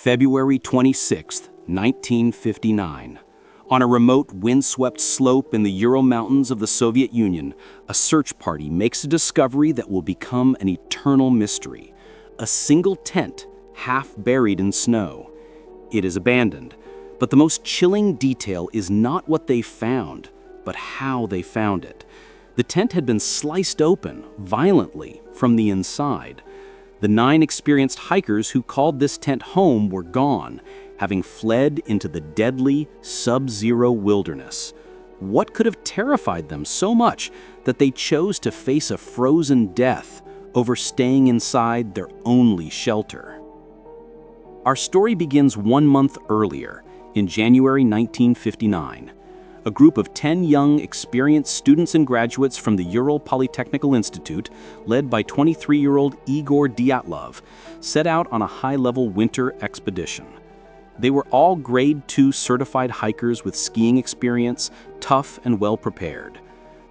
February 26, 1959. On a remote, windswept slope in the Ural Mountains of the Soviet Union, a search party makes a discovery that will become an eternal mystery. A single tent, half buried in snow. It is abandoned, but the most chilling detail is not what they found, but how they found it. The tent had been sliced open, violently, from the inside. The 9 experienced hikers who called this tent home were gone, having fled into the deadly, sub-zero wilderness. What could have terrified them so much that they chose to face a frozen death over staying inside their only shelter? Our story begins 1 month earlier, in January 1959. A group of 10 young, experienced students and graduates from the Ural Polytechnical Institute, led by 23-year-old Igor Dyatlov, set out on a high-level winter expedition. They were all Grade 2 certified hikers with skiing experience, tough and well-prepared.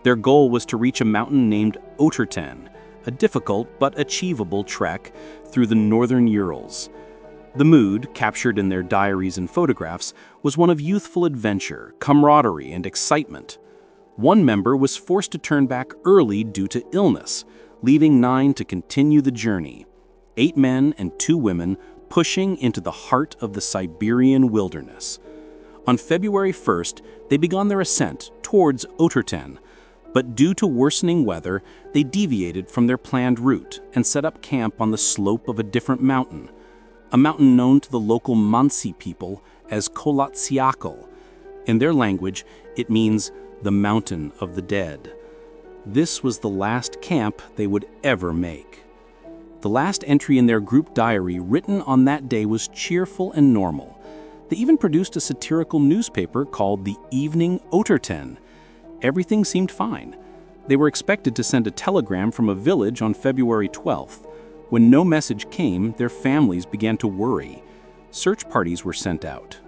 Their goal was to reach a mountain named Oterten, a difficult but achievable trek through the northern Urals. The mood, captured in their diaries and photographs, was one of youthful adventure, camaraderie, and excitement. One member was forced to turn back early due to illness, leaving 9 to continue the journey. 8 men and 2 women pushing into the heart of the Siberian wilderness. On February 1st, they began their ascent towards Oterten, but due to worsening weather, they deviated from their planned route and set up camp on the slope of a different mountain, a mountain known to the local Mansi people as Kolatsiakal. In their language, it means the mountain of the dead. This was the last camp they would ever make. The last entry in their group diary written on that day was cheerful and normal. They even produced a satirical newspaper called the Evening Oterten. Everything seemed fine. They were expected to send a telegram from a village on February 12th. When no message came, their families began to worry. Search parties were sent out.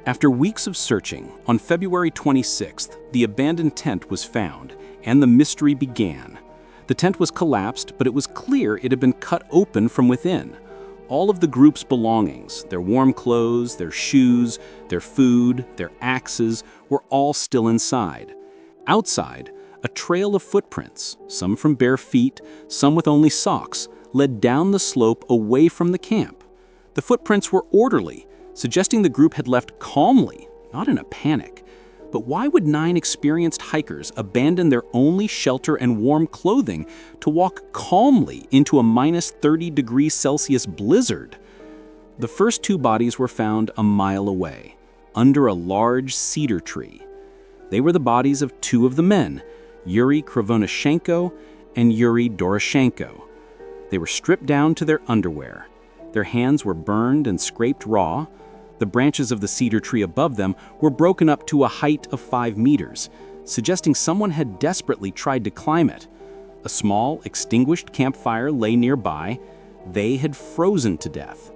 After weeks of searching, on February 26th, the abandoned tent was found, and the mystery began. The tent was collapsed, but it was clear it had been cut open from within. All of the group's belongings, their warm clothes, their shoes, their food, their axes, were all still inside. Outside, a trail of footprints, some from bare feet, some with only socks, led down the slope away from the camp. The footprints were orderly, suggesting the group had left calmly, not in a panic. But why would 9 experienced hikers abandon their only shelter and warm clothing to walk calmly into a minus 30 degrees Celsius blizzard? The first 2 bodies were found a mile away, under a large cedar tree. They were the bodies of 2 of the men, Yuri Krivonashenko and Yuri Doroshenko. They were stripped down to their underwear. Their hands were burned and scraped raw. The branches of the cedar tree above them were broken up to a height of 5 meters, suggesting someone had desperately tried to climb it. A small, extinguished campfire lay nearby. They had frozen to death.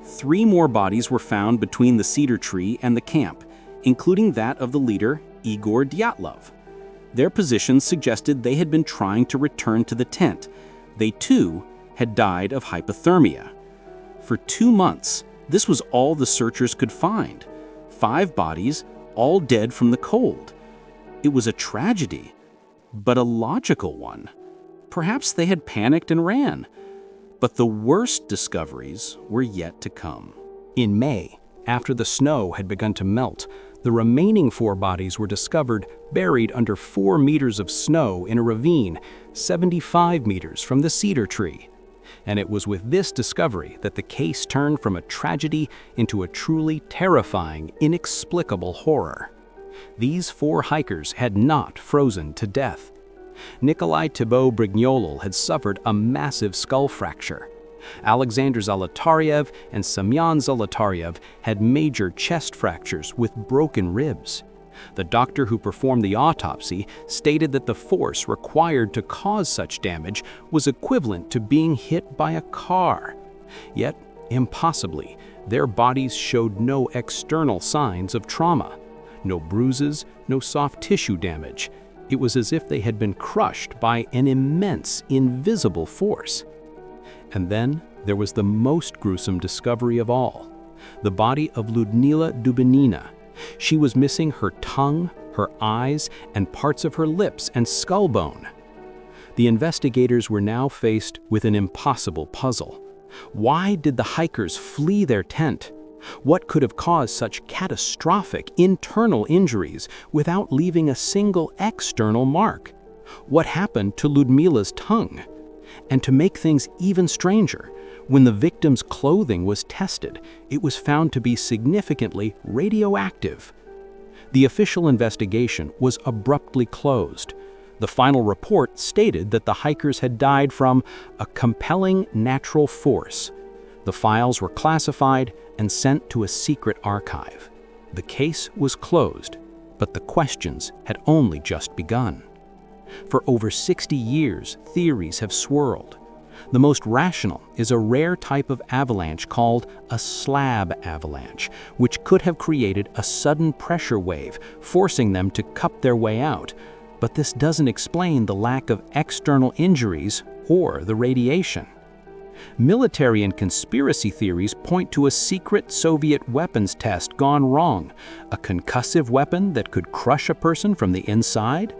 3 more bodies were found between the cedar tree and the camp, including that of the leader, Igor Dyatlov. Their positions suggested they had been trying to return to the tent. They, too, had died of hypothermia. For 2 months, this was all the searchers could find. 5 bodies, all dead from the cold. It was a tragedy, but a logical one. Perhaps they had panicked and ran. But the worst discoveries were yet to come. In May, after the snow had begun to melt, the remaining 4 bodies were discovered buried under 4 meters of snow in a ravine 75 meters from the cedar tree. And it was with this discovery that the case turned from a tragedy into a truly terrifying, inexplicable horror. These 4 hikers had not frozen to death. Nikolai Thibault Brignolul had suffered a massive skull fracture. Alexander Zolotaryev and Semyon Zolotaryev had major chest fractures with broken ribs. The doctor who performed the autopsy stated that the force required to cause such damage was equivalent to being hit by a car. Yet, impossibly, their bodies showed no external signs of trauma. No bruises, no soft tissue damage. It was as if they had been crushed by an immense, invisible force. And then there was the most gruesome discovery of all, the body of Ludmila Dubinina. She was missing her tongue, her eyes, and parts of her lips and skull bone. The investigators were now faced with an impossible puzzle. Why did the hikers flee their tent? What could have caused such catastrophic internal injuries without leaving a single external mark? What happened to Ludmila's tongue? And to make things even stranger, when the victim's clothing was tested, it was found to be significantly radioactive. The official investigation was abruptly closed. The final report stated that the hikers had died from a compelling natural force. The files were classified and sent to a secret archive. The case was closed, but the questions had only just begun. For over 60 years, theories have swirled. The most rational is a rare type of avalanche called a slab avalanche, which could have created a sudden pressure wave, forcing them to cup their way out. But this doesn't explain the lack of external injuries or the radiation. Military and conspiracy theories point to a secret Soviet weapons test gone wrong, a concussive weapon that could crush a person from the inside.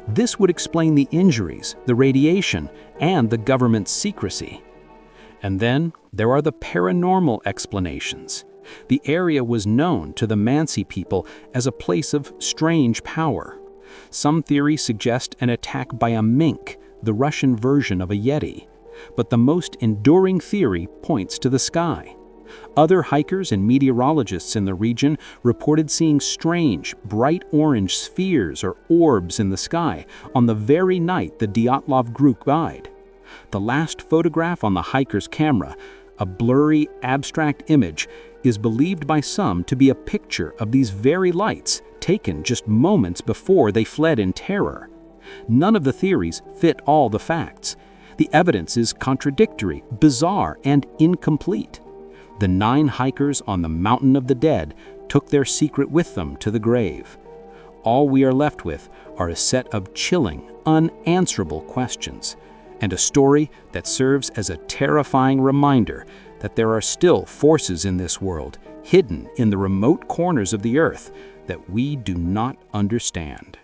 This would explain the injuries, the radiation, and the government's secrecy. And then there are the paranormal explanations. The area was known to the Mansi people as a place of strange power. Some theories suggest an attack by a mink, the Russian version of a yeti. But the most enduring theory points to the sky. Other hikers and meteorologists in the region reported seeing strange, bright orange spheres or orbs in the sky on the very night the Dyatlov group died. The last photograph on the hiker's camera, a blurry, abstract image, is believed by some to be a picture of these very lights taken just moments before they fled in terror. None of the theories fit all the facts. The evidence is contradictory, bizarre, and incomplete. The 9 hikers on the Mountain of the Dead took their secret with them to the grave. All we are left with are a set of chilling, unanswerable questions, and a story that serves as a terrifying reminder that there are still forces in this world, hidden in the remote corners of the earth, that we do not understand.